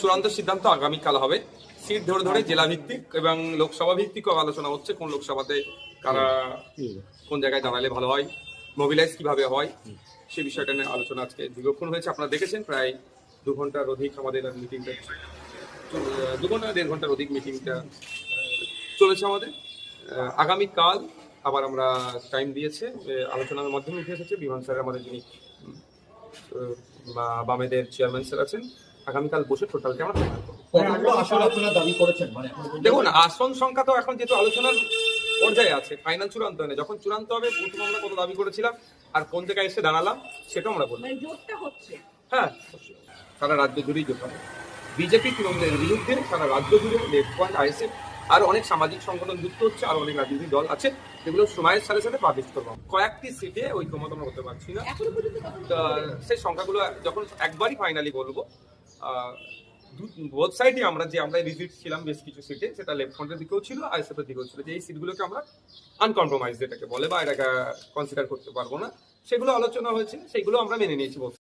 চূড়ান্ত সিদ্ধান্ত আগামীকাল হবে। সিট ধরে ধরে জেলা ভিত্তিক এবং লোকসভা ভিত্তিকও আলোচনা হচ্ছে, কোন লোকসভাতে কারা কোন জায়গায় দাঁড়ালে ভালো হয়, মোবিলাইজ কিভাবে হয়, সে বিষয়টা নিয়ে আলোচনা আজকে দীর্ঘক্ষণ হয়েছে। আপনারা দেখেছেন প্রায় 2 ঘন্টার অধিক আমাদের মিটিংটা, 2 ঘন্টা 1.5 ঘন্টার অধিক মিটিংটা চলেছে আমাদের। আগামীকাল আবার আমরা টাইম দিয়েছে, আলোচনার মাধ্যমে উঠে এসেছে বিমান স্যার আমাদের যিনি বামেদের চেয়ারম্যান স্যার আছেন, আগামীকাল বসে টোটালটা আমরা ফাইনাল করব। দেখুন, আসন সংখ্যা তো এখন যেহেতু আলোচনার পর্যায়ে আছে, ফাইনাল চূড়ান্ত হয় না। যখন চূড়ান্ত হবে প্রথম আমরা কত দাবি করেছিলাম আর কোন জায়গায় এসে দাঁড়ালাম সেটাও আমরা বলবো। হ্যাঁ, সারা রাজ্য জুড়েই জোট হবে। বিজেপি তৃণমূলের বিরুদ্ধে সারা রাজ্য জুড়ে লেফট পয়েন্ট, আইএসএফ আর অনেক সামাজিক সংগঠন যুক্ত হচ্ছে, আর অনেক রাজনৈতিক দল আছে, যেগুলো সময়ের সাথে সাথে পাবলিশ করবো। কয়েকটি সিটে ঐক্যমত আমরা করতে পারছি না, সেই সংখ্যাগুলো যখন একবারই ফাইনালি বলবো। বোথ সাইডে আমরা ভিজিট ছিলাম বেশ কিছু সিটে, সেটা লেফট ফ্রন্টের দিকেও ছিল, আইএসএফ এর দিকেও ছিল, যে এই সিটগুলোকে আমরা আনকম্প্রোমাইজ যেটাকে বলে বা এটাকে কনসিডার করতে পারবো না, সেগুলো আলোচনা হয়েছে, সেগুলো আমরা মেনে নিয়েছি।